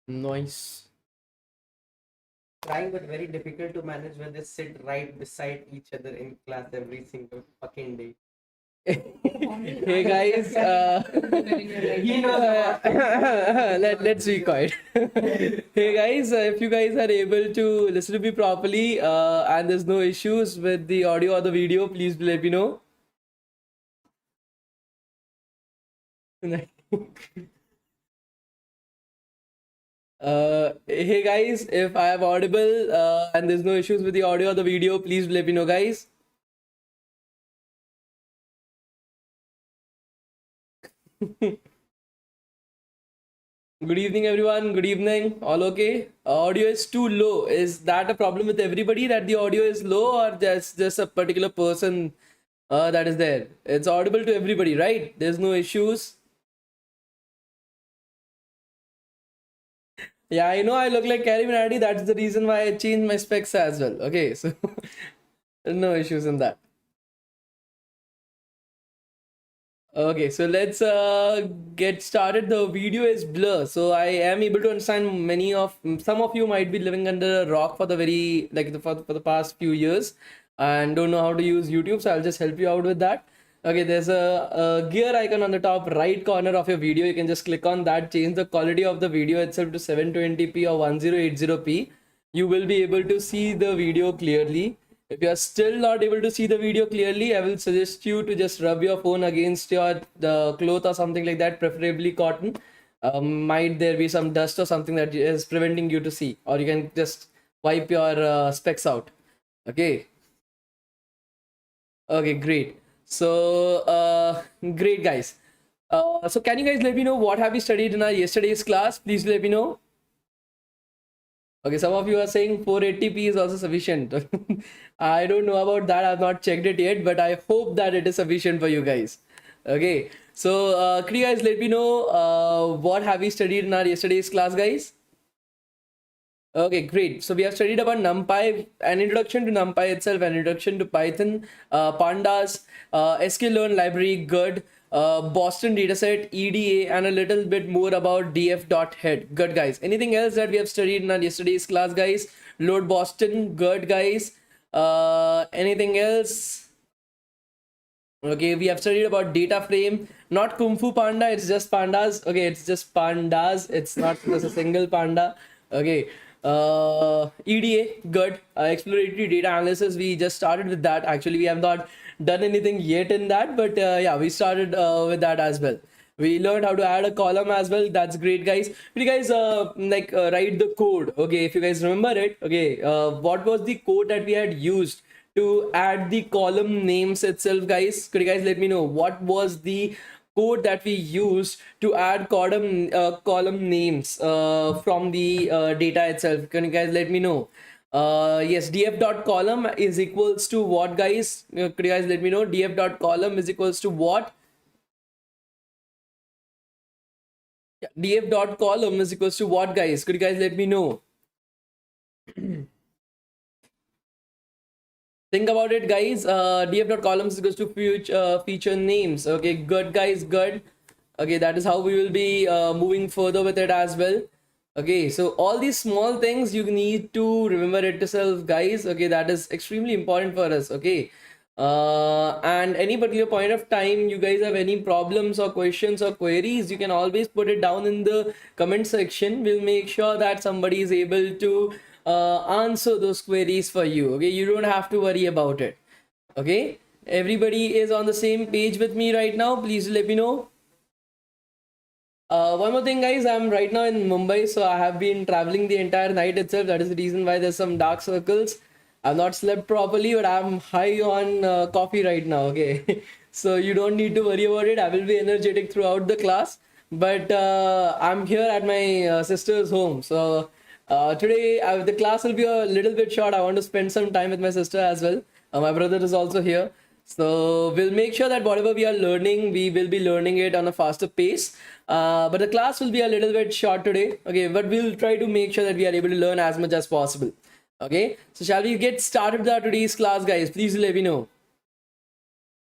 Nice. Trying, but very difficult to manage when they sit right beside each other in class every single fucking day. Hey guys, let's be quiet. Hey guys, if you guys are able to listen to me properly and there's no issues with the audio or the video, please let me know. Hey guys, if I am audible and there's no issues with the audio or the video, please let me know, guys. Good evening, everyone. Good evening. All okay? Audio is too low. Is that a problem with everybody that the audio is low, or just a particular person that is there? It's audible to everybody, right? There's no issues. Yeah, I know I look like Carrie Minardi. That's the reason why I changed my specs as well. Okay, so no issues in that. Okay, so let's get started. The video is blur, so I am able to understand some of you might be living under a rock for the for the past few years and don't know how to use YouTube. So I'll just help you out with that. Okay, there's a gear icon on the top right corner of your video. You can just click on that, change the quality of the video itself to 720p or 1080p. You will be able to see the video clearly. If you are still not able to see the video clearly, I will suggest you to just rub your phone against the cloth or something like that, preferably cotton. Might there be some dust or something that is preventing you to see, or you can just wipe your specs out. Okay. Okay, great. So, great guys. So can you guys let me know what have you studied in our yesterday's class? Please let me know. Okay, some of you are saying 480p is also sufficient. I don't know about that. I've not checked it yet, but I hope that it is sufficient for you guys. Okay, so could you guys let me know what have we studied in our yesterday's class, guys? Okay, great. So we have studied about NumPy, an introduction to NumPy itself, an introduction to Python, pandas, SKLearn library, good, Boston dataset, EDA, and a little bit more about df.head. Good, guys. Anything else that we have studied in our yesterday's class, guys? Load Boston, good, guys. Anything else? Okay, we have studied about data frame, not Kung Fu Panda, it's just pandas. Okay, it's just pandas, it's not just a single panda. Okay, EDA, good. Exploratory data analysis, we just started with that. Actually, we have not done anything yet in that, but yeah, we started with that as well. We learned how to add a column as well. That's great, guys. Could you guys write the code? Okay, if you guys remember it. Okay, what was the code that we had used to add the column names itself, guys? Could you guys let me know what was the code that we used to add column names from the data itself? Can you guys let me know? Yes, df.column is equals to what, guys? Could you guys let me know? Df.column is equals to what? Yeah, df.column is equals to what, guys? Could you guys let me know? Think about it, guys. Df.columns is equals to feature names. Okay, good, guys, good. Okay, that is how we will be moving further with it as well. Okay, so all these small things you need to remember it yourself, guys. Okay, that is extremely important for us. Okay, and any particular point of time you guys have any problems or questions or queries, you can always put it down in the comment section. We'll make sure that somebody is able to answer those queries for you. Okay, you don't have to worry about it. Okay, everybody is on the same page with me right now. Please let me know. One more thing, guys, I'm right now in Mumbai, so I have been traveling the entire night itself. That is the reason why there's some dark circles. I've not slept properly, but I'm high on coffee right now. Okay, so you don't need to worry about it. I will be energetic throughout the class, but I'm here at my sister's home. So today the class will be a little bit short. I want to spend some time with my sister as well. My brother is also here. So we'll make sure that whatever we are learning, we will be learning it on a faster pace. But the class will be a little bit short today. Okay, but we'll try to make sure that we are able to learn as much as possible. Okay, so shall we get started with our today's class, guys? Please let me know.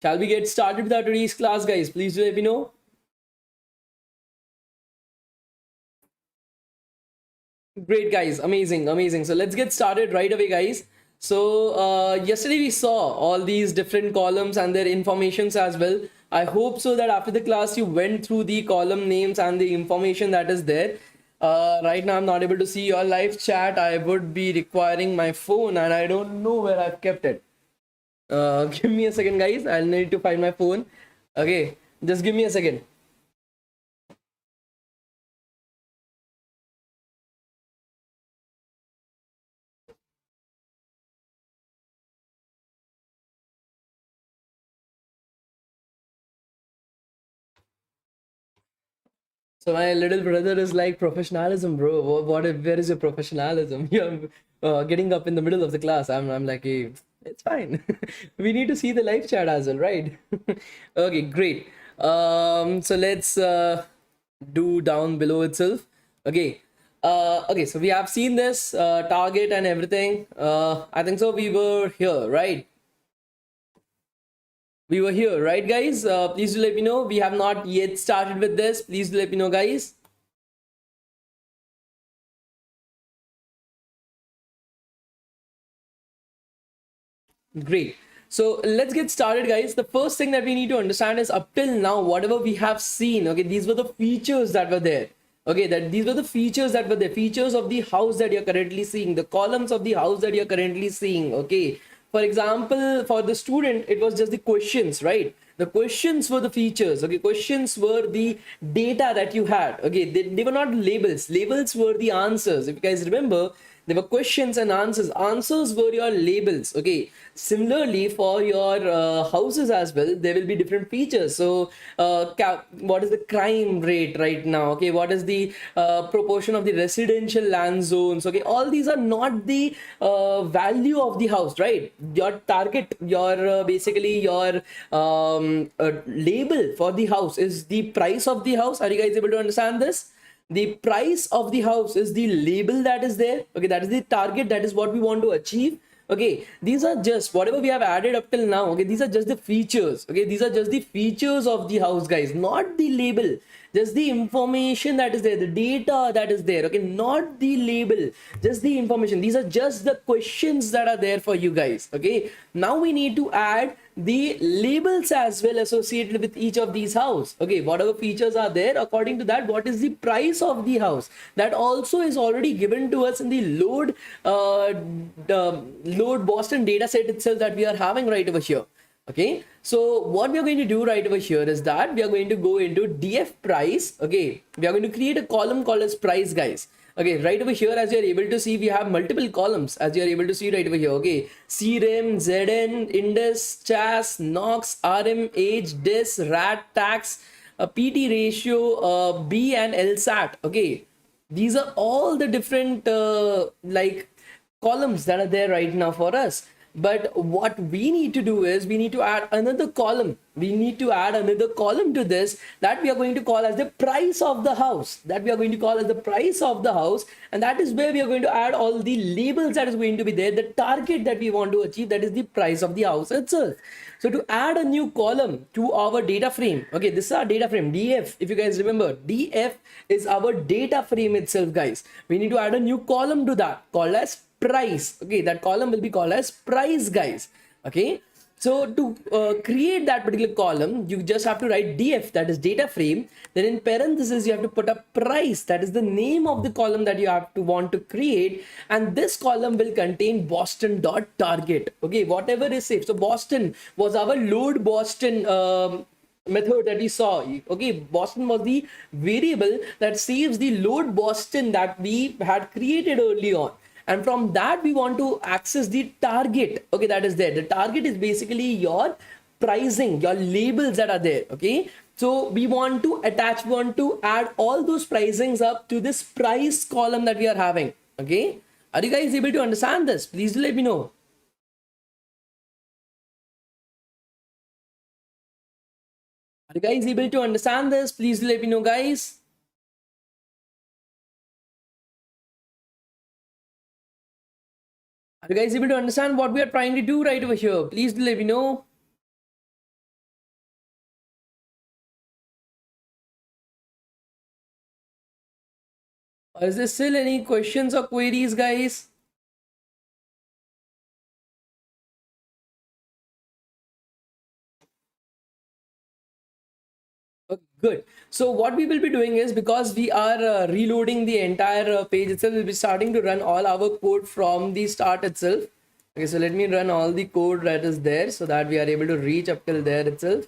Shall we get started with our today's class, guys? Please let me know. Great, guys. Amazing, amazing. So let's get started right away, guys. So yesterday we saw all these different columns and their informations as well. I hope so that after the class you went through the column names and the information that is there. Right now I'm not able to see your live chat. I would be requiring my phone and I don't know where I've kept it. Give me a second, guys. I'll need to find my phone. Okay, just give me a second. So my little brother is like, professionalism, bro. Where is your professionalism? You're getting up in the middle of the class. I'm like, hey, it's fine. We need to see the live chat as well, right? Okay, great. So let's do down below itself. Okay. Okay, so we have seen this target and everything. I think so. We were here, right? We were here, right, guys? Please do let me know. We have not yet started with this. Please do let me know, guys. Great. So let's get started, guys. The first thing that we need to understand is up till now, whatever we have seen, okay, these were the features that were there. Okay, that these were the features that were there, features of the house that you're currently seeing, the columns of the house that you're currently seeing. Okay, for example, for the student, it was just the questions, right? The questions were the features. Okay, questions were the data that you had. Okay, they were not labels. Labels were the answers. If you guys remember, there were questions and answers. Answers were your labels. Okay, similarly for your houses as well, there will be different features. So what is the crime rate right now? Okay, what is the proportion of the residential land zones? Okay, all these are not the value of the house, right? Your target, your basically your label for the house is the price of the house. Are you guys able to understand this? The price of the house is the label that is there. Okay, that is the target, that is what we want to achieve. Okay, these are just whatever we have added up till now. Okay, these are just the features. Okay, these are just the features of the house, guys, not the label. Just the information that is there, the data that is there. Okay, not the label, just the information. These are just the questions that are there for you guys. Okay, now we need to add the labels as well associated with each of these house. Okay, whatever features are there, according to that, what is the price of the house, that also is already given to us in the load Boston data set itself that we are having right over here. Okay, so what we are going to do right over here is that we are going to go into df price. Okay, we are going to create a column called as price, guys. Okay, right over here, as you're able to see, we have multiple columns, as you're able to see right over here. Okay, CREM, ZN, Indus, CHAS, NOx, RM, age, DIS, RAT, tax, PT ratio, B and LSAT. Okay, these are all the different like columns that are there right now for us. But what we need to do is we need to add another column. We need to add another column to this, that we are going to call as the price of the house, that we are going to call as the price of the house. And that is where we are going to add all the labels that is going to be there, the target that we want to achieve, that is the price of the house itself. So to add a new column to our data frame, okay, this is our data frame, df. If you guys remember, df is our data frame itself, guys. We need to add a new column to that called as price. Okay, that column will be called as price, guys. Okay, so to create that particular column, you just have to write df, that is data frame. Then in parentheses, you have to put a price, that is the name of the column that you have to want to create. And this column will contain Boston dot target. Okay, whatever is saved. So Boston was our load Boston method that we saw. Okay, Boston was the variable that saves the load Boston that we had created early on. And from that, we want to access the target. Okay, that is there. The target is basically your pricing, your labels that are there. Okay, so we want to attach, we want to add all those pricings up to this price column that we are having. Okay, are you guys able to understand this? Please do let me know. Are you guys able to understand this? Please do let me know, guys. Are you guys able to understand what we are trying to do right over here? Please do let me know. Is there still any questions or queries, guys? Okay, good. So what we will be doing is, because we are reloading the entire page itself, we'll be starting to run all our code from the start itself. Okay, so let me run all the code that is there so that we are able to reach up till there itself.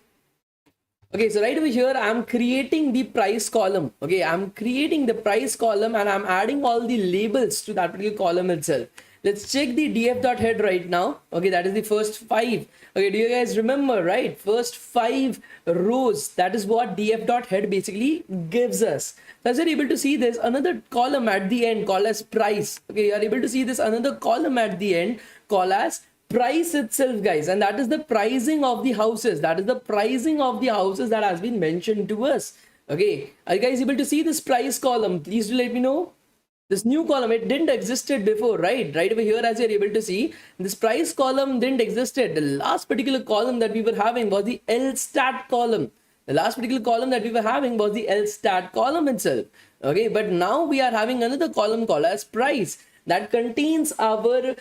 Okay, so right over here, I'm creating the price column. Okay, I'm creating the price column and I'm adding all the labels to that particular column itself. Let's check the df.head right now. Okay, that is the first 5. Okay, do you guys remember, right? First 5 rows, that is what df.head basically gives us. So as you're able to see, there's another column at the end called as price. Okay, you are able to see this another column at the end called as price itself, guys, and that is the pricing of the houses. That is the pricing of the houses that has been mentioned to us. Okay, are you guys able to see this price column? Please do let me know. This new column, it didn't existed before, right over here, as you're able to see, this price column didn't existed. The last particular column that we were having was the lstat column. The last particular column that we were having was the lstat column itself. Okay, but now we are having another column called as price that contains our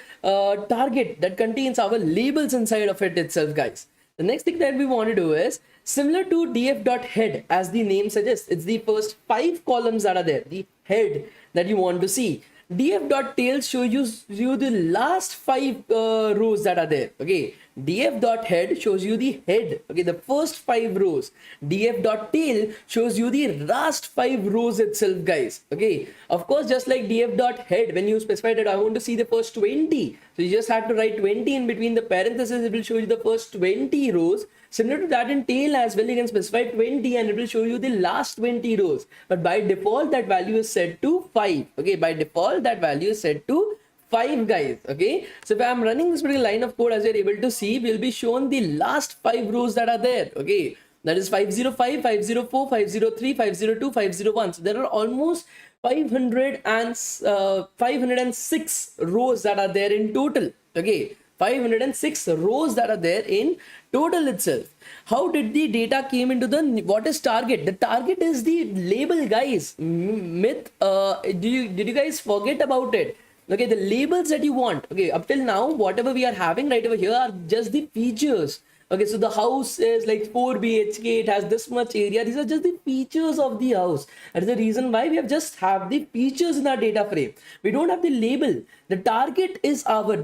target, that contains our labels inside of it itself, guys. The next thing that we want to do is similar to df.head, as the name suggests, it's the first 5 columns that are there, the head that you want to see. df.tail shows you the last 5 rows that are there. Okay, df.head shows you the head, okay, the first 5 rows. df.tail shows you the last 5 rows itself, guys. Okay, of course, just like df.head, when you specified that I want to see the first 20, so you just have to write 20 in between the parentheses. It will show you the first 20 rows. Similar to that in tail as well, you can specify 20 and it will show you the last 20 rows. But by default, that value is set to 5. Okay, by default, that value is set to 5, guys. Okay, so if I'm running this particular line of code, as you're able to see, we'll be shown the last 5 rows that are there. Okay, that is 505, 504, 503, 502, 501. So there are almost 506 rows that are there in total. Okay, 506 rows that are there in total itself. How did the data came into the, what is target? The target is the label, guys. Myth, did you guys forget about it? Okay, the labels that you want. Okay, up till now, whatever we are having right over here are just the features. Okay, so the house is like 4 BHK, it has this much area. These are just the features of the house. That is the reason why we have just have the features in our data frame. We don't have the label. The target is our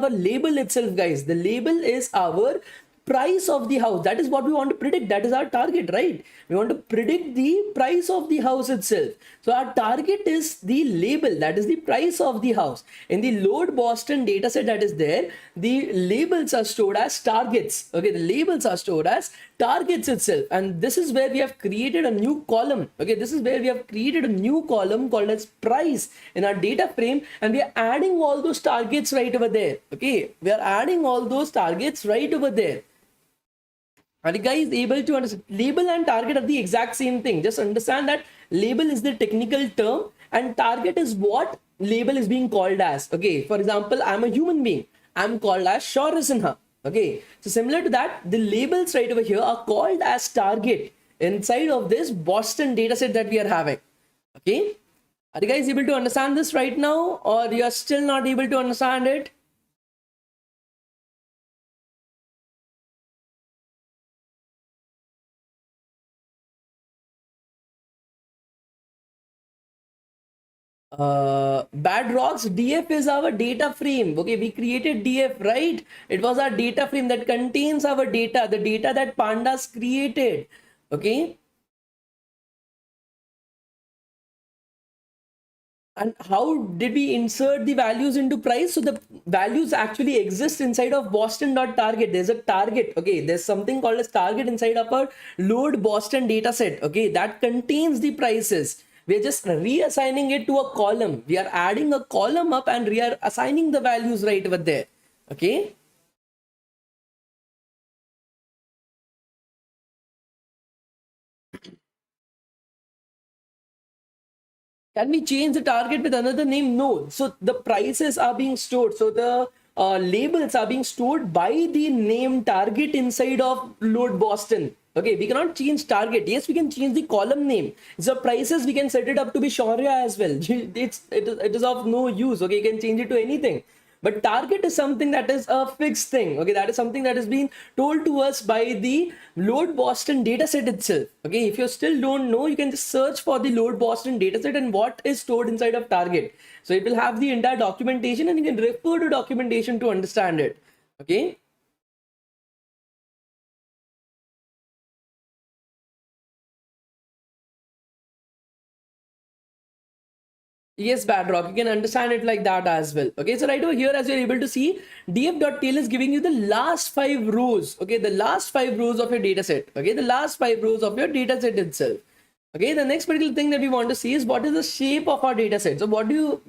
label itself, guys. The label is our price of the house. That is what we want to predict. That is our target, right? We want to predict the price of the house itself. So our target is the label, that is the price of the house. In the load Boston dataset that is there, the labels are stored as targets. Okay, the labels are stored as targets itself, and this is where we have created a new column. Okay, this is where we have created a new column called as price in our data frame, and we are adding all those targets right over there. Okay, we are adding all those targets right over there. Are you guys able to understand? Label and target are the exact same thing. Just understand that label is the technical term and target is what label is being called as. Okay, for example, I'm a human being. I'm called as Shaurya Sinha. Okay, so similar to that, the labels right over here are called as target inside of this Boston dataset that we are having. Okay, are you guys able to understand this right now, or you are still not able to understand it? Bad rocks, df is our data frame. Okay, we created df, right? It was our data frame that contains our data, the data that pandas created. Okay, and how did we insert the values into price? So the values actually exist inside of boston.target. There's a target. Okay, there's something called as target inside of our load Boston dataset. Okay, that contains the prices. We are just reassigning it to a column. We are adding a column up and we are assigning the values right over there. Okay, can we change the target with another name? No. So the prices are being stored. So the labels are being stored by the name target inside of load Boston. Okay, we cannot change target. Yes, we can change the column name. The prices we can set it up to be Shaurya as well. It is of no use. Okay, you can change it to anything. But target is something that is a fixed thing. Okay, that is something that is being told to us by the load Boston dataset itself. Okay, if you still don't know, you can just search for the load Boston dataset and what is stored inside of target. So it will have the entire documentation and you can refer to documentation to understand it. Okay. Yes, Badrock, you can understand it like that as well. Okay, so right over here, as you're able to see, df.tail is giving you the last 5 rows. Okay, the last 5 rows of your data set. Okay, the last 5 rows of your data set itself. Okay, the next particular thing that we want to see is what is the shape of our data set. So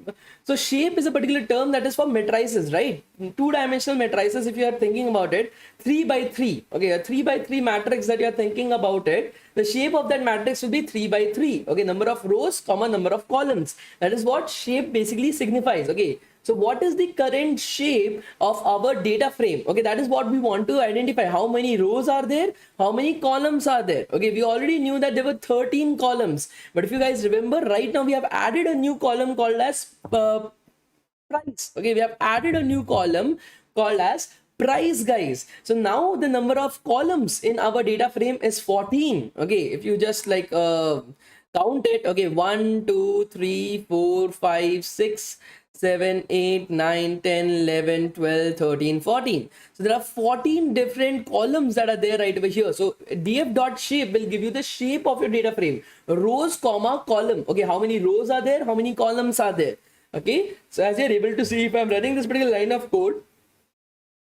so shape is a particular term that is for matrices, right? Two-dimensional matrices, if you are thinking about it, 3 by 3. Okay, a 3 by 3 matrix that you are thinking about it, the shape of that matrix will be 3 by 3. Okay, number of rows, comma, number of columns. That is what shape basically signifies. Okay, so what is the current shape of our data frame? Okay, that is what we want to identify. How many rows are there? How many columns are there? Okay, we already knew that there were 13 columns. But if you guys remember, right now we have added a new column called as price. Okay, we have added a new column called as price, guys. So now the number of columns in our data frame is 14. Okay, if you just like count it, okay, 1 2 3 4 5 6 7 8 9 10 11 12 13 14. So there are 14 different columns that are there right over here. So df.shape will give you the shape of your data frame, rows comma column. Okay, how many rows are there, how many columns are there? Okay, so as you're able to see, if I'm running this particular line of code,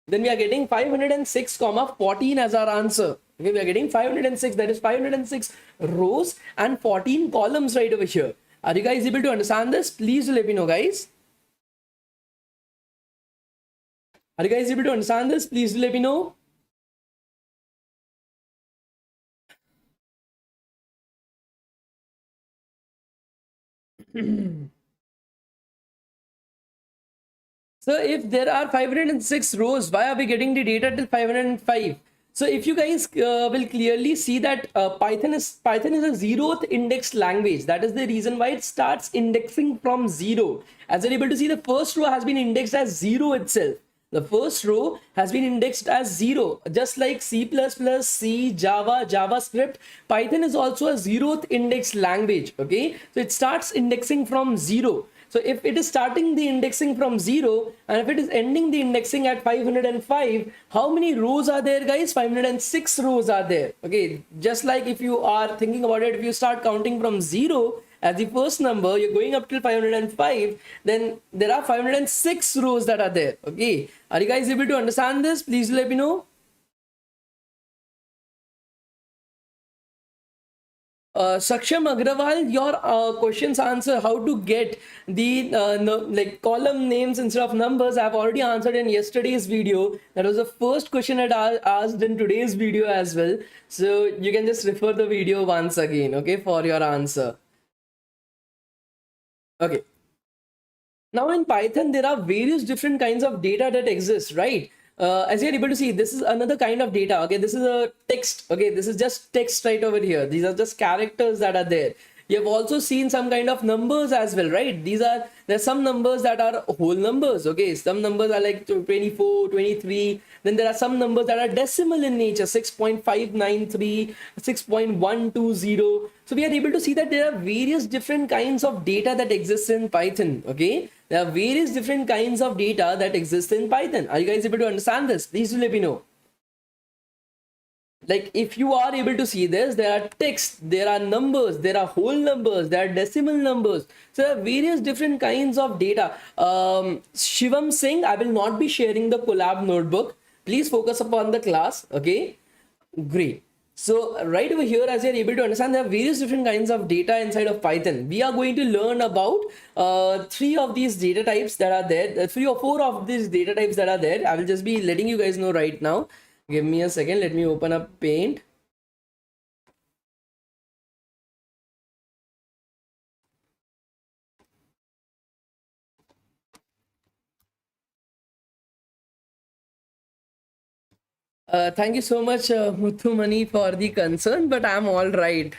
then we are getting 506 comma 14 as our answer. Okay, we are getting 506, that is 506 rows and 14 columns right over here. Are you guys able to understand this? Please let me know, guys. Are you guys able to understand this? Please let me know. So if there are 506 rows, why are we getting the data till 505? So if you guys will clearly see that Python is a zeroth indexed language. That is the reason why it starts indexing from 0. As you're able to see, the first row has been indexed as 0 itself. The first row has been indexed as 0, just like C++, C, Java, JavaScript. Python is also a zeroth indexed language. Okay, so it starts indexing from 0. So if it is starting the indexing from 0 and if it is ending the indexing at 505, how many rows are there, guys? 506 rows are there. Okay, just like if you are thinking about it, if you start counting from 0 as the first number, you're going up till 505, then there are 506 rows that are there. Okay, are you guys able to understand this? Please let me know. Saksham Agrawal, your questions answer how to get the like column names instead of numbers. I've already answered in yesterday's video. That was the first question I asked in today's video as well. So you can just refer the video once again, okay, for your answer. Okay. Now in Python, there are various different kinds of data that exist, right? As you're able to see, this is another kind of data. Okay, this is a text. Okay, this is just text right over here. These are just characters that are there. You have also seen some kind of numbers as well, right? There's some numbers that are whole numbers. Okay, some numbers are like 24, 23. Then there are some numbers that are decimal in nature, 6.593, 6.120. So we are able to see that there are various different kinds of data that exists in Python. Okay, there are various different kinds of data that exist in Python. Are you guys able to understand this? Please do let me know. Like if you are able to see this, there are text, there are numbers, there are whole numbers, there are decimal numbers. So there are various different kinds of data. Shivam Singh, I will not be sharing the collab notebook. Please focus upon the class. Okay, great. So right over here, as you're able to understand, there are various different kinds of data inside of Python. We are going to learn about 3 of these data types that are there, 3 or 4 of these data types that are there. I will just be letting you guys know right now. Give me a second. Let me open up Paint. Thank you so much, Muthumani, for the concern, but I'm all right.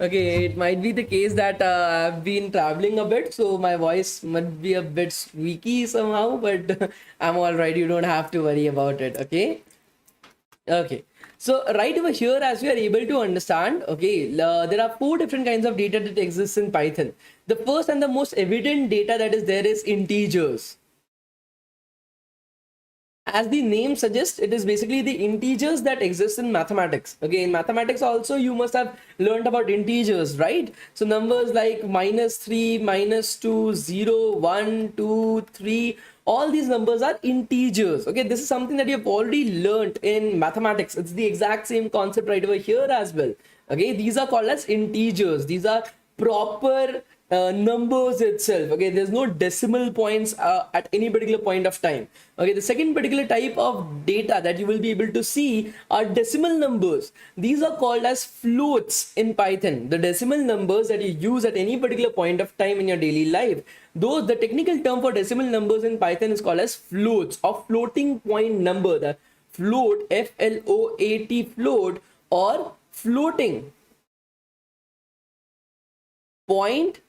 Okay, it might be the case that I've been traveling a bit, so my voice might be a bit squeaky somehow, but I'm all right. You don't have to worry about it. Okay. Okay. So right over here, as we are able to understand, okay, there are four different kinds of data that exists in Python. The first and the most evident data that is there is integers. As the name suggests, it is basically the integers that exist in mathematics. Okay, in mathematics also you must have learned about integers, right? So numbers like -3, -2, 0, 1, 2, 3, all these numbers are integers. Okay, this is something that you have already learned in mathematics. It's the exact same concept right over here as well. Okay, these are called as integers. These are proper numbers itself. Okay, there's no decimal points at any particular point of time. Okay, the second particular type of data that you will be able to see are decimal numbers. These are called as floats in Python. The decimal numbers that you use at any particular point of time in your daily life. Though the technical term for decimal numbers in Python is called as floats or floating point number. The float, F-L-O-A-T, float, or floating point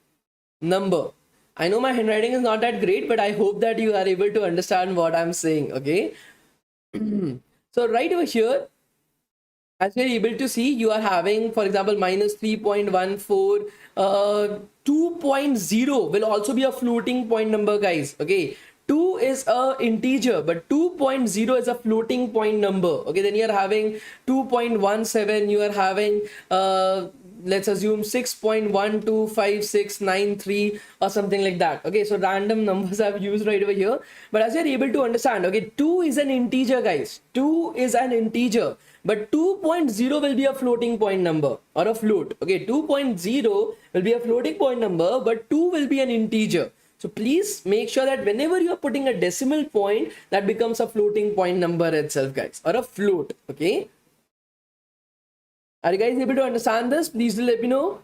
number. I know my handwriting is not that great, but I hope that you are able to understand what I'm saying. Okay. So right over here, as you're able to see, you are having, for example, -3.14, 2.0 will also be a floating point number, guys. Okay, 2 is a integer, but 2.0 is a floating point number. Okay, then you're having 2.17, you are having let's assume 6.125693 or something like that. Okay, so random numbers I've used right over here, but as you're able to understand, okay, 2 is an integer, guys. 2 is an integer, but 2.0 will be a floating point number or a float. Okay, 2.0 will be a floating point number, but 2 will be an integer. So please make sure that whenever you are putting a decimal point, that becomes a floating point number itself, guys, or a float. Okay, are you guys able to understand this? Please do let me know.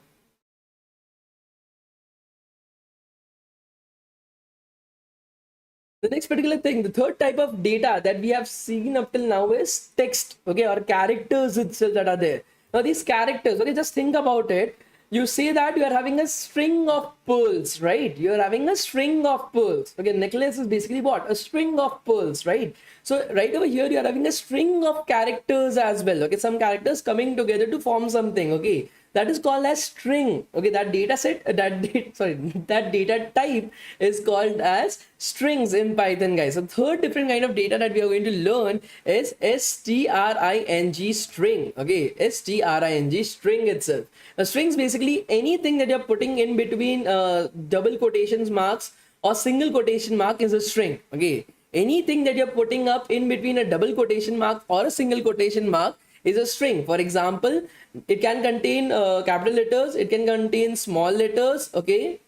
The next particular thing, the third type of data that we have seen up till now is text, okay, or characters itself that are there. Now these characters, okay, just think about it. You say that you are having a string of pearls, right? You are having a string of pearls. Okay, necklace is basically what? A string of pearls, right? So right over here, you are having a string of characters as well. Okay, some characters coming together to form something. Okay, that is called as string. Okay, that data set, that data type is called as strings in Python, guys. So third different kind of data that we are going to learn is string, string. Okay, string, string itself. A string is basically anything that you're putting in between double quotations marks or single quotation mark is a string. Okay, anything that you're putting up in between a double quotation mark or a single quotation mark is a string. For example, it can contain capital letters, it can contain small letters, okay,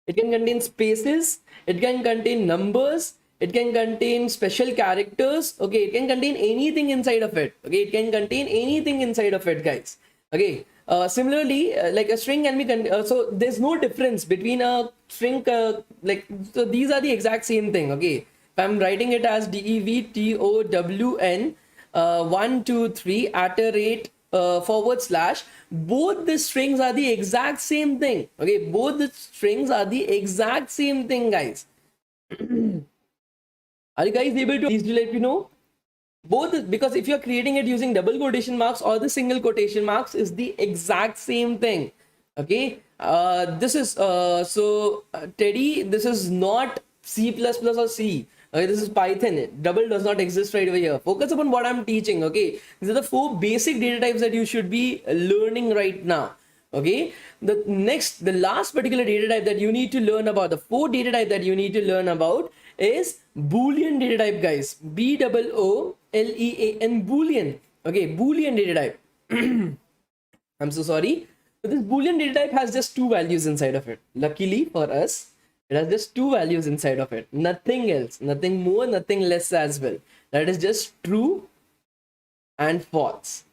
it can contain spaces, it can contain numbers, it can contain special characters, okay, it can contain anything inside of it. Okay, it can contain anything inside of it, guys. Okay, similarly, like a string can be so there's no difference between a string like, so these are the exact same thing. Okay, if I'm writing it as DEVTOWN 1 2 3 at a rate /, both the strings are the exact same thing. Okay, both the strings are the exact same thing, guys. Are you guys able to please let me know? Both, because if you're creating it using double quotation marks or the single quotation marks is the exact same thing. Okay, this is Teddy, this is not C++ or C. Okay, this is Python. Double does not exist right over here. Focus upon what I'm teaching. Okay, these are the 4 basic data types that you should be learning right now. Okay, the last particular data type that you need to learn about, the 4 data type that you need to learn about is Boolean data type, guys. BOOLEAN, Boolean. Okay, Boolean data type. I'm so sorry. So this Boolean data type has just 2 values inside of it. Luckily for us, it has just 2 values inside of it. Nothing else, nothing more, nothing less as well. That is just true and false.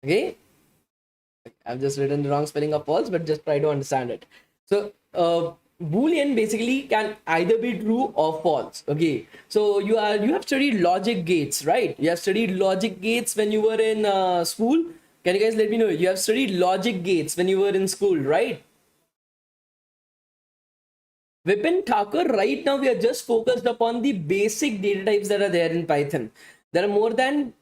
Okay, I've just written the wrong spelling of false, but just try to understand it. So boolean basically can either be true or false. Okay, so you have studied logic gates, right? You have studied logic gates when you were in school. Can you guys let me know? You have studied logic gates when you were in school, right? Vipin Thakur, right now we are just focused upon the basic data types that are there in Python. There are more than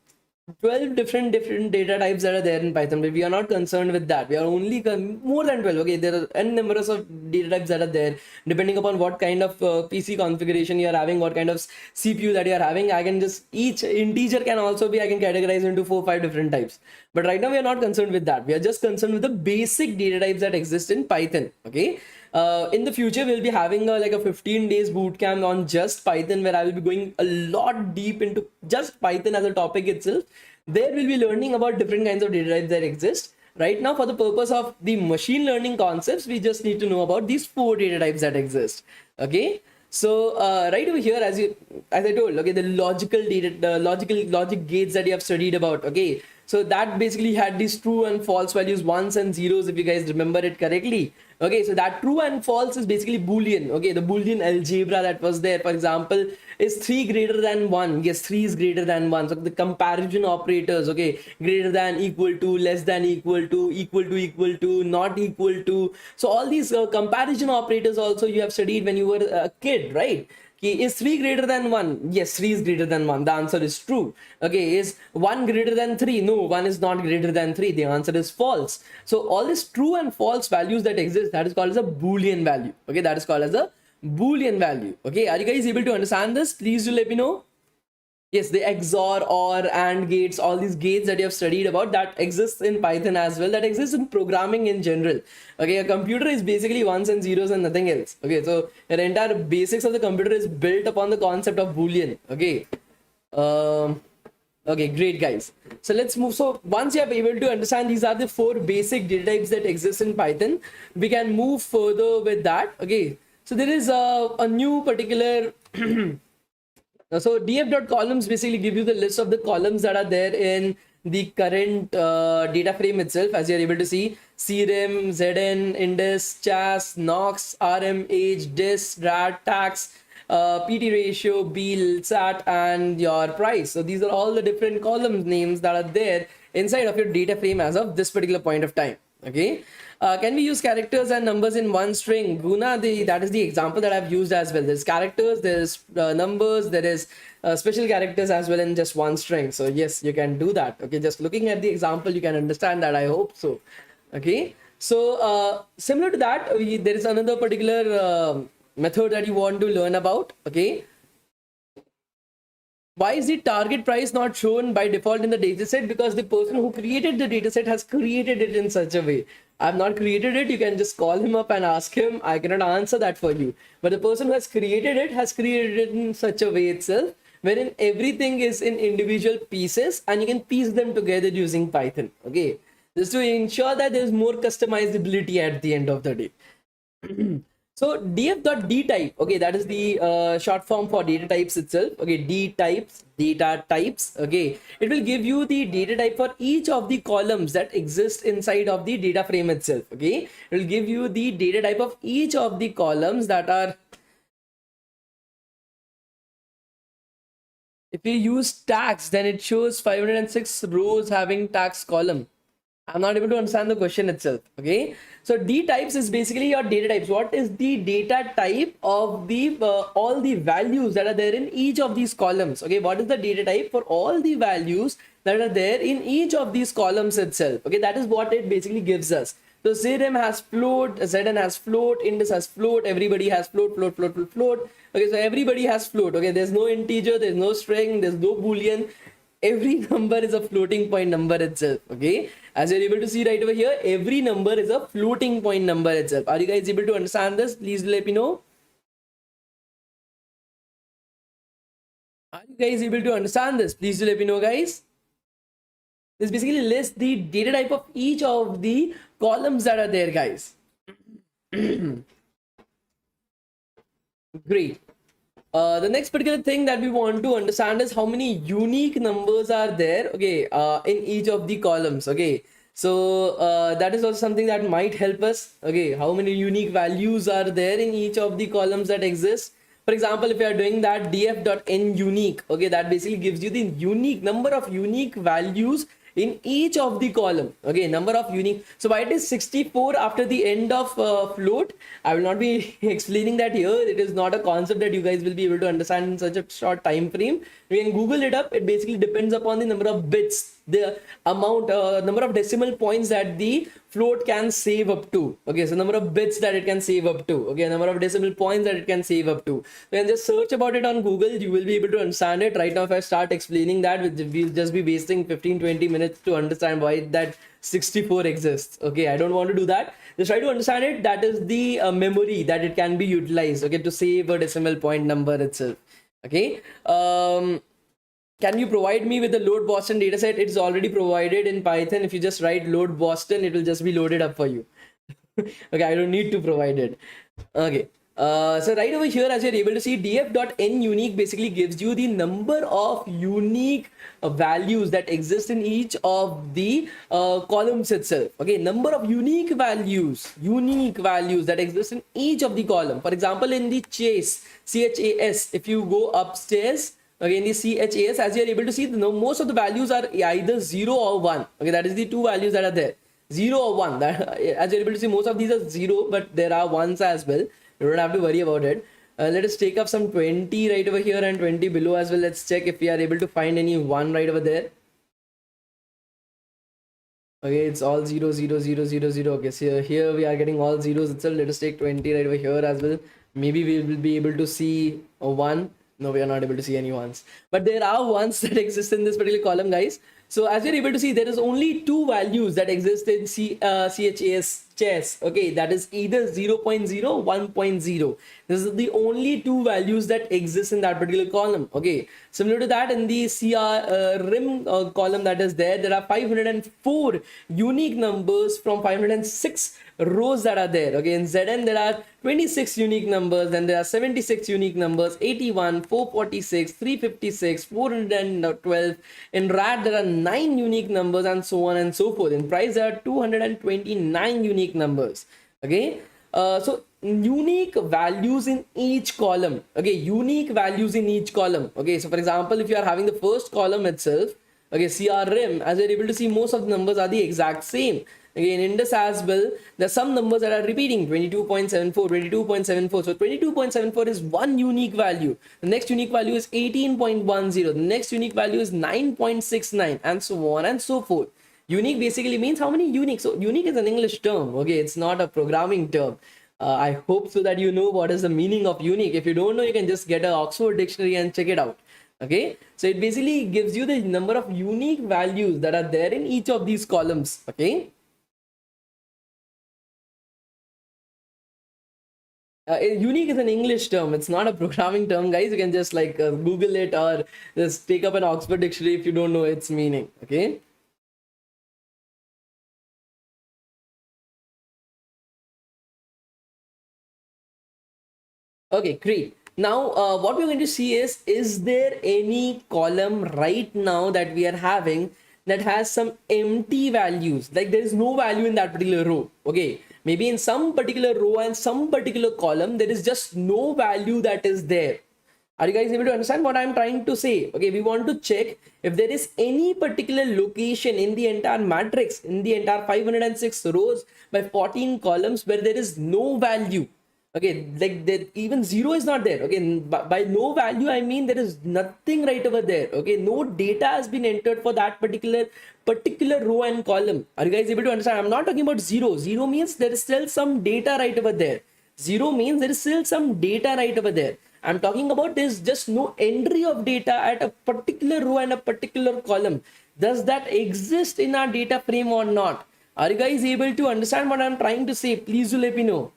12 different data types that are there in Python, but we are not concerned with that. We are only more than 12. Okay, there are n numbers of data types that are there, depending upon what kind of PC configuration you are having, what kind of CPU that you are having. I can just, each integer can also be, I can categorize into 4-5 different types. But right now we are not concerned with that. We are just concerned with the basic data types that exist in Python. Okay. In the future, we'll be having like a 15 days bootcamp on just Python, where I will be going a lot deep into just Python as a topic itself. There we'll be learning about different kinds of data types that exist. Right now, for the purpose of the machine learning concepts, we just need to know about these 4 data types that exist. Okay. So right over here, as I told, okay, the logic gates that you have studied about. Okay, so that basically had these true and false values, ones and zeros, if you guys remember it correctly. Okay, so that true and false is basically boolean. Okay, the boolean algebra that was there, for example, is 3 greater than 1. Yes, 3 is greater than 1. So the comparison operators, okay, greater than, equal to, less than, equal to, not equal to. So all these comparison operators also you have studied when you were a kid, right? Okay, is 3 greater than 1? Yes, 3 is greater than 1. The answer is true. Okay, is 1 greater than 3? No, 1 is not greater than 3. The answer is false. So all these true and false values that exist, that is called as a Boolean value. Okay, that is called as a Boolean value. Okay, are you guys able to understand this? Please do let me know. Yes, the XOR, OR, AND gates, all these gates that you have studied about, that exists in Python as well, that exists in programming in general. Okay, a computer is basically ones and zeros and nothing else. Okay, so the entire basics of the computer is built upon the concept of Boolean. Okay, okay, great guys. So let's move. So once you are able to understand these are the 4 basic data types that exist in Python, we can move further with that. Okay, so there is a new particular so df.columns basically give you the list of the columns that are there in the current data frame itself. As you're able to see, crem, zn, indus, chas, nox, rm, age, dis, rat, tax, pt ratio, bill, sat, and your price. So these are all the different column names that are there inside of your data frame as of this particular point of time. Okay, can we use characters and numbers in one string? Guna, that is the example that I've used as well. There's characters, there's numbers, there is special characters as well in just one string. So yes, you can do that. Okay, just looking at the example, you can understand that. I hope so. Okay, so similar to that, there is another particular method that you want to learn about. Okay, why is the target price not shown by default in the dataset? Because the person who created the dataset has created it in such a way. I've not created it. You can just call him up and ask him. I cannot answer that for you. But the person who has created it in such a way itself, wherein everything is in individual pieces and you can piece them together using Python. Okay, just to ensure that there is more customizability at the end of the day. So df.dtype, okay, that is the short form for data types itself. Okay, d types, data types. Okay, it will give you the data type for each of the columns that exist inside of the data frame itself. Okay, it will give you the data type of each of the columns that are. If you use tax, then it shows 506 rows having tax column. I'm not able to understand the question itself. Okay, so d types is basically your data types. What is the data type of the all the values that are there in each of these columns? Okay, what is the data type for all the values that are there in each of these columns itself? Okay, that is what it basically gives us. So crem has float, zn has float, indus has float, everybody has float. Okay, so everybody has float. Okay, there's no integer, there's no string, there's no boolean. Every number is a floating point number itself. Okay, as you're able to see right over here, every number is a floating point number itself. Are you guys able to understand this? Please let me know. Are you guys able to understand this? Please let me know, guys. This basically lists the data type of each of the columns that are there, guys. Great. The next particular thing that we want to understand is how many unique numbers are there, okay, in each of the columns. Okay, So that is also something that might help us. Okay, how many unique values are there in each of the columns that exist? For example, if you are doing that df.n unique, okay, that basically gives you the unique number of unique values in each of the column. Okay, number of unique. So why it is 64 after the end of float? I will not be explaining that here. It is not a concept that you guys will be able to understand in such a short time frame. You can Google it up. It basically depends upon the number of bits, the amount, number of decimal points that the float can save up to. Okay, so number of bits that it can save up to. Okay, number of decimal points that it can save up to. You can just search about it on Google. You will be able to understand it. Right now, if I start explaining that, we'll just be wasting 15-20 minutes to understand why that 64 exists. Okay, I don't want to do that. Just try to understand it. That is the memory that it can be utilized, okay, to save a decimal point number itself. Okay, can you provide me with the load Boston dataset? It's already provided in Python. If you just write load Boston, it will just be loaded up for you. Okay, I don't need to provide it. Okay, so right over here, as you're able to see, df.n unique basically gives you the number of unique values that exist in each of the columns itself. Okay, number of unique values that exist in each of the column. For example, in the chase, CHAS, if you go upstairs, okay, in the CHAS, as you are able to see, most of the values are either 0 or 1. Okay, that is the two values that are there, 0 or 1. That, as you're able to see, most of these are 0, but there are ones as well. You don't have to worry about it. Let us take up some 20 right over here and 20 below as well. Let's check if we are able to find any 1 right over there. Okay, it's all 0, 0, 0, 0, 0. Okay, so here we are getting all zeros itself. Let us take 20 right over here as well. Maybe we will be able to see a 1. No, we are not able to see any ones, but there are ones that exist in this particular column, guys. So as you're able to see, there is only two values that exist in CHAS chess. Okay, that is either 0.0, 1.0. This is the only two values that exist in that particular column. Okay, similar to that, in the rim column that is there are 504 unique numbers from 506 rows that are there. Okay, in ZN there are 26 unique numbers, then there are 76 unique numbers, 81, 446, 356, 412. In RAT there are 9 unique numbers, and so on and so forth. In price there are 229 unique numbers. Okay, so unique values in each column. Okay, unique values in each column. Okay, so for example, if you are having the first column itself, okay, CRM, as you're able to see, most of the numbers are the exact same. Again, in Indus as well, there are some numbers that are repeating, 22.74, 22.74. So 22.74 is one unique value. The next unique value is 18.10. The next unique value is 9.69, and so on and so forth. Unique basically means how many unique. So unique is an English term. Okay, it's not a programming term. I hope so that you know what is the meaning of unique. If you don't know, you can just get an Oxford dictionary and check it out. Okay, so it basically gives you the number of unique values that are there in each of these columns. Okay. Unique is an English term. It's not a programming term, guys. You can just like Google it or just take up an Oxford dictionary if you don't know its meaning. Okay. Okay, great. Now, what we're going to see is there any column right now that we are having that has some empty values? Like there is no value in that particular row. Okay. Maybe in some particular row and some particular column, there is just no value that is there. Are you guys able to understand what I'm trying to say? Okay, we want to check if there is any particular location in the entire matrix, in the entire 506 rows by 14 columns where there is no value. Okay, like that even 0 is not there. Okay, by no value I mean there is nothing right over there. Okay, no data has been entered for that particular row and column. Are you guys able to understand? I'm not talking about 0. 0 means there is still some data right over there. 0 means there is still some data right over there. I'm talking about there's just no entry of data at a particular row and a particular column. Does that exist in our data frame or not? Are you guys able to understand what I'm trying to say? Please do let me know.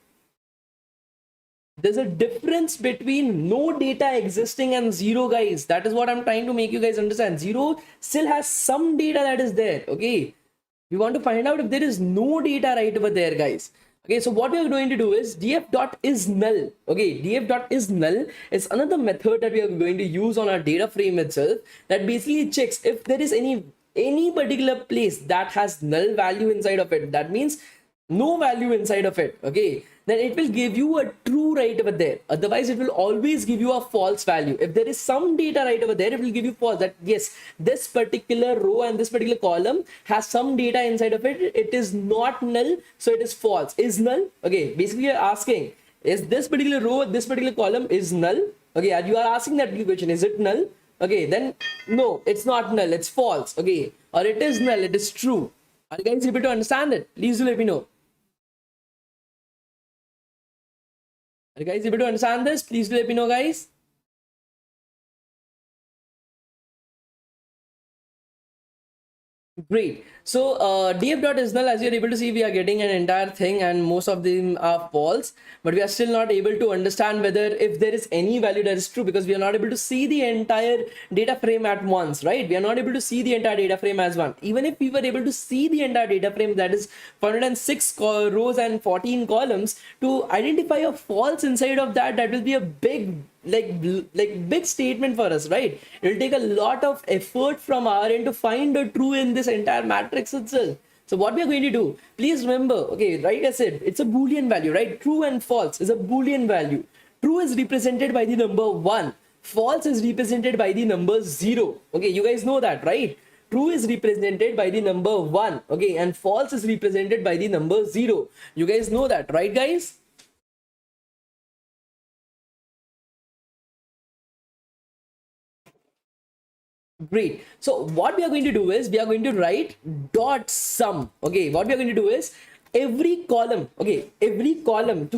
There's a difference between no data existing and 0, guys. That is what I'm trying to make you guys understand. 0 still has some data that is there. Okay, we want to find out if there is no data right over there, guys. Okay, so what we are going to do is df.isNull. Okay, df.isNull is another method that we are going to use on our data frame itself that basically checks if there is any any particular place that has null value inside of it, that means no value inside of it, okay, then it will give you a true right over there. Otherwise it will always give you a false value. If there is some data right over there, it will give you false, that yes, this particular row and this particular column has some data inside of it, it is not null, so it is false. Is null, okay, basically you're asking, is this particular row, this particular column is null, okay, and you are asking that question, is it null, okay, then no, it's not null, it's false, okay, or it is null, it is true. Are you guys able to understand it? Please do let me know. Are you guys able to understand this? Please do let me know, guys. Great. So df.isNull, as you're able to see, we are getting an entire thing and most of them are false, but we are still not able to understand whether if there is any value that is true, because we are not able to see the entire data frame at once, right? We are not able to see the entire data frame as one. Even if we were able to see the entire data frame, that is 106 rows and 14 columns, to identify a false inside of that, that will be a big big statement for us, right? It will take a lot of effort from our end to find the true in this entire matrix itself. So what we are going to do, please remember, okay, right, I said it's a boolean value, right? True and false is a boolean value. True is represented by the number 1, false is represented by the number 0. Okay, you guys know that, right? True is represented by the number 1, okay, and false is represented by the number 0. You guys know that, right, guys? Great. So what we are going to do is we are going to write dot sum. Okay, what we are going to do is every column, okay, every column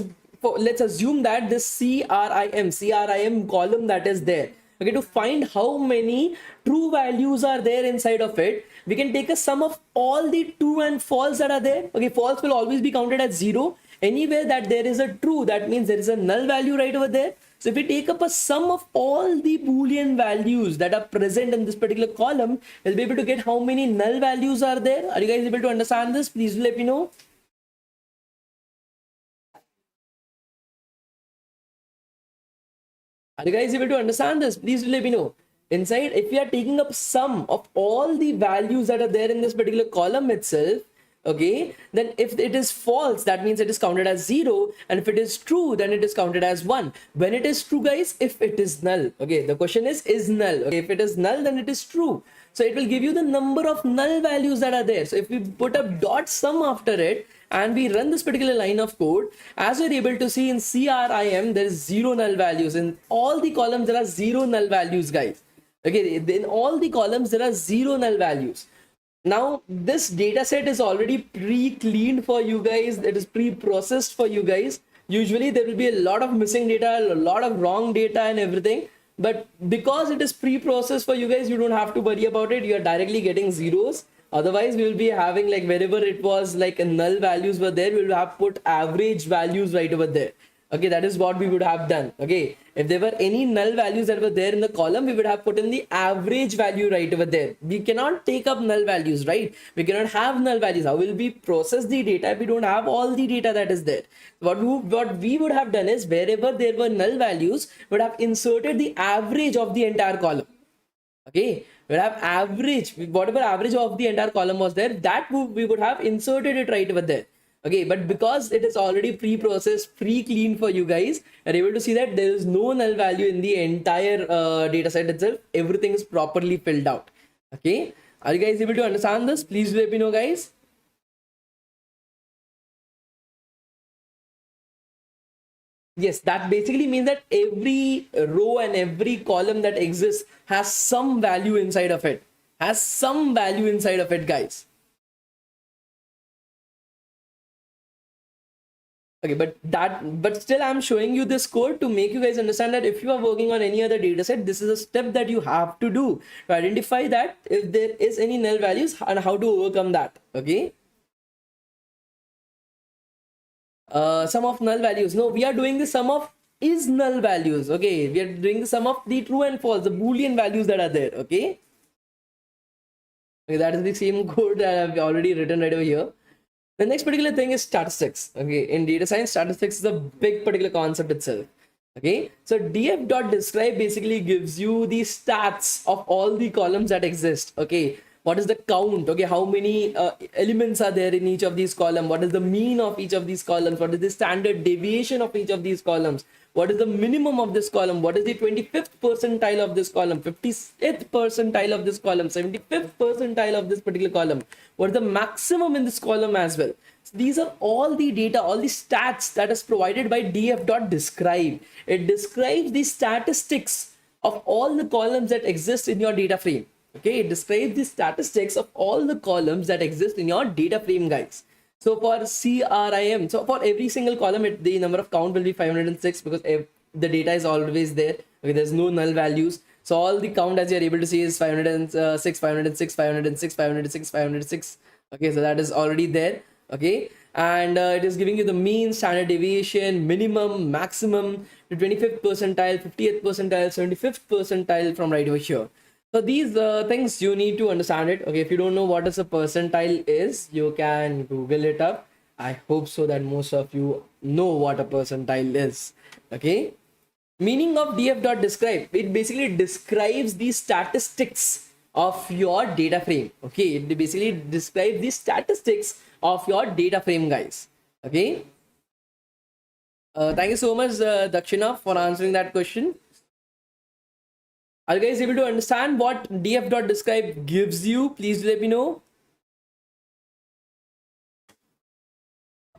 let's assume that this CRIM column that is there, okay, to find how many true values are there inside of it, we can take a sum of all the true and false that are there. Okay, false will always be counted as 0. Anywhere that there is a true, that means there is a null value right over there. So if we take up a sum of all the boolean values that are present in this particular column, we'll be able to get how many null values are there. Are you guys able to understand this? Please let me know. Are you guys able to understand this? Please let me know. Inside, if we are taking up sum of all the values that are there in this particular column itself, okay, then if it is false, that means it is counted as 0, and if it is true, then it is counted as 1. When it is true, guys, if it is null, okay, the question is null, okay, if it is null, then it is true. So it will give you the number of null values that are there. So if we put a dot sum after it and we run this particular line of code, as you're able to see in CRIM, there is 0 null values. In all the columns, there are 0 null values, guys. Okay, in all the columns, there are 0 null values. Now this data set is already pre-cleaned for you guys, it is pre-processed for you guys. Usually there will be a lot of missing data, a lot of wrong data and everything, but because it is pre-processed for you guys, you don't have to worry about it. You are directly getting zeros. Otherwise we will be having, like, wherever it was like a null values were there, we will have put average values right over there. Okay, that is what we would have done. Okay, if there were any null values that were there in the column, we would have put in the average value right over there. We cannot take up null values, right? We cannot have null values. How will we process the data if we don't have all the data that is there? What we would have done is, wherever there were null values, we would have inserted the average of the entire column. Okay, we would have average, whatever average of the entire column was there, that we would have inserted it right over there. Okay, but because it is already pre-processed, pre-cleaned for you guys, you're able to see that there is no null value in the entire data set itself. Everything is properly filled out. Okay, are you guys able to understand this? Please let me know, guys. Yes, that basically means that every row and every column that exists has some value inside of it. Has some value inside of it, guys. Okay, but still I'm showing you this code to make you guys understand that if you are working on any other data set, this is a step that you have to do to identify that if there is any null values and how to overcome that. Okay. Sum of null values. No, we are doing the sum of is null values. Okay, we are doing the sum of the true and false, the boolean values that are there. Okay. Okay, that is the same code that I've already written right over here. The next particular thing is statistics. Okay, in data science, statistics is a big particular concept itself. Okay, so df.describe basically gives you the stats of all the columns that exist. Okay, what is the count, okay, how many elements are there in each of these columns, what is the mean of each of these columns, what is the standard deviation of each of these columns, what is the minimum of this column, what is the 25th percentile of this column, 50th percentile of this column, 75th percentile of this particular column, what is the maximum in this column as well. So these are all the data, all the stats that is provided by df.describe. It describes the statistics of all the columns that exist in your data frame. Okay, it describes the statistics of all the columns that exist in your data frame, guys. So for CRIM, so for every single column, the number of count will be 506 because the data is always there. Okay, there's no null values. So all the count, as you're able to see, is 506, 506, 506, 506, 506. Okay, so that is already there. Okay, and it is giving you the mean, standard deviation, minimum, maximum, the 25th percentile, 50th percentile, 75th percentile from right over here. So these things you need to understand it. Okay, if you don't know what is a percentile is, you can Google it up. I hope so that most of you know what a percentile is. Okay, meaning of df.describe, it basically describes the statistics of your data frame. Okay, it basically describes the statistics of your data frame, guys. Okay, thank you so much, Dakshina, for answering that question. Are you guys able to understand what df.describe gives you? Please let me know.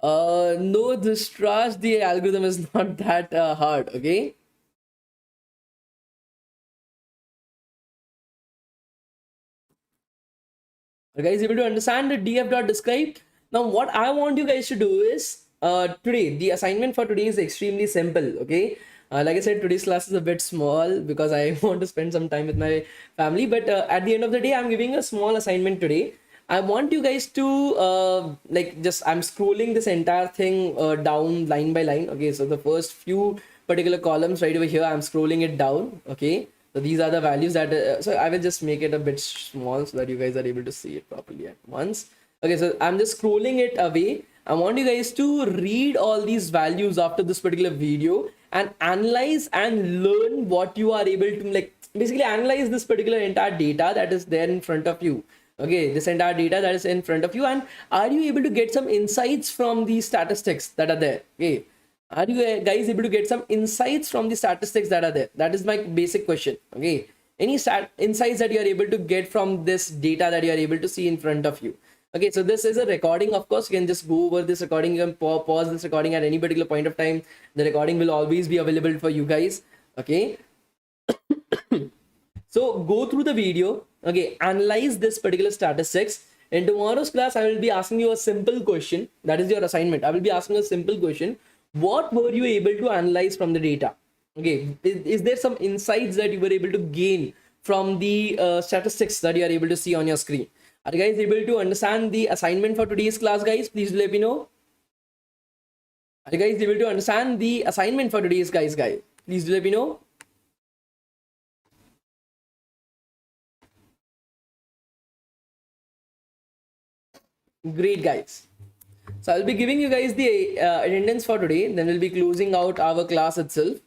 No, this trust, the algorithm is not that hard. Okay, are you guys able to understand the df.describe? Now what I want you guys to do is today, the assignment for today is extremely simple. Okay, like I said, today's class is a bit small because I want to spend some time with my family, but at the end of the day, I'm giving a small assignment today. I want you guys to I'm scrolling this entire thing down line by line. Okay, so the first few particular columns right over here, I'm scrolling it down. Okay, so these are the values that so I will just make it a bit small so that you guys are able to see it properly at once. Okay, so I'm just scrolling it away. I want you guys to read all these values after this particular video and analyze and learn what you are able to, basically analyze this particular entire data that is there in front of you. Okay, this entire data that is in front of you, and are you able to get some insights from the statistics that are there? Okay, are you guys able to get some insights from the statistics that are there? That is my basic question. Okay, any insights that you are able to get from this data that you are able to see in front of you? Okay, so this is a recording. Of course, you can just go over this recording. You can pause this recording at any particular point of time. The recording will always be available for you guys. Okay, so go through the video. Okay, analyze this particular statistics. In tomorrow's class, I will be asking you a simple question. That is your assignment. I will be asking a simple question. What were you able to analyze from the data? Okay, is there some insights that you were able to gain from the statistics that you are able to see on your screen? Are you guys able to understand the assignment for today's class, guys? Please let me know. Are you guys able to understand the assignment for today's guys? Please let me know. Great, guys. So I'll be giving you guys the attendance for today. Then we'll be closing out our class itself.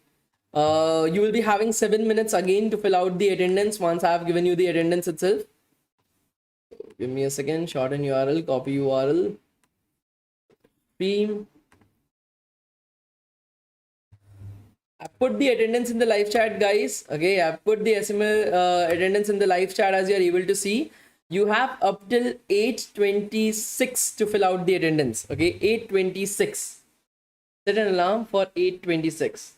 You will be having 7 minutes again to fill out the attendance once I have given you the attendance itself. Give me a second. Shorten URL, copy URL, stream. I put the attendance in the live chat, guys. Okay, I put the SML attendance in the live chat, as you are able to see. You have up till 8:26 to fill out the attendance. Okay, 8:26. Set an alarm for 8:26.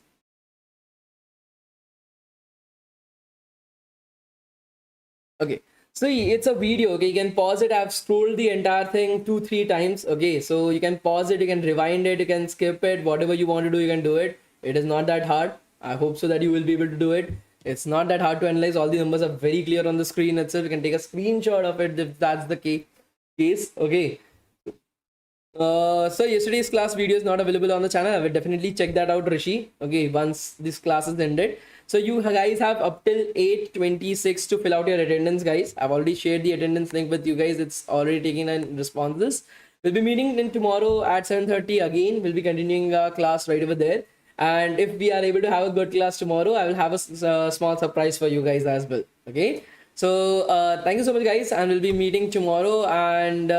Okay, so it's a video. Okay, you can pause it. I've scrolled the entire thing 2-3 times. Okay, so you can pause it, you can rewind it, you can skip it, whatever you want to do, you can do it. It is not that hard. I hope so that you will be able to do it. It's not that hard to analyze. All the numbers are very clear on the screen itself. You can take a screenshot of it if that's the case. Okay. So yesterday's class video is not available on the channel. I will definitely check that out, Rishi. Okay, once this class is ended. So you guys have up till 8:26 to fill out your attendance, guys. I've already shared the attendance link with you guys. It's already taking in responses. We'll be meeting in tomorrow at 7:30 again. We'll be continuing our class right over there. And if we are able to have a good class tomorrow, I will have a small surprise for you guys as well. Okay, So thank you so much, guys, and we'll be meeting tomorrow. And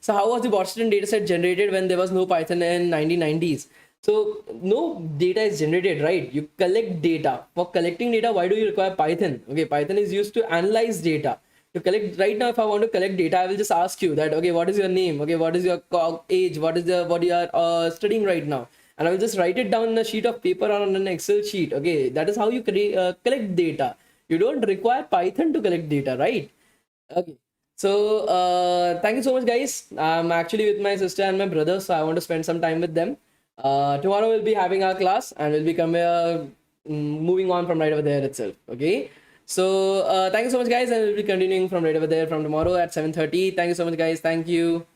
so, how was the Boston dataset generated when there was no Python in 1990s? So no data is generated, right? You collect data. For collecting data, why do you require Python? Okay, Python is used to analyze data. To collect right now, if I want to collect data, I will just ask you that, okay, what is your name? Okay, what is your age? What you are studying right now? And I will just write it down on a sheet of paper or on an Excel sheet. Okay, that is how you collect data. You don't require Python to collect data, right? Okay. So thank you so much, guys. I'm actually with my sister and my brother, so I want to spend some time with them. Tomorrow we'll be having our class and we'll be moving on from right over there itself. Okay. So thank you so much, guys, and we'll be continuing from right over there from tomorrow at 7:30. Thank you so much, guys. Thank you.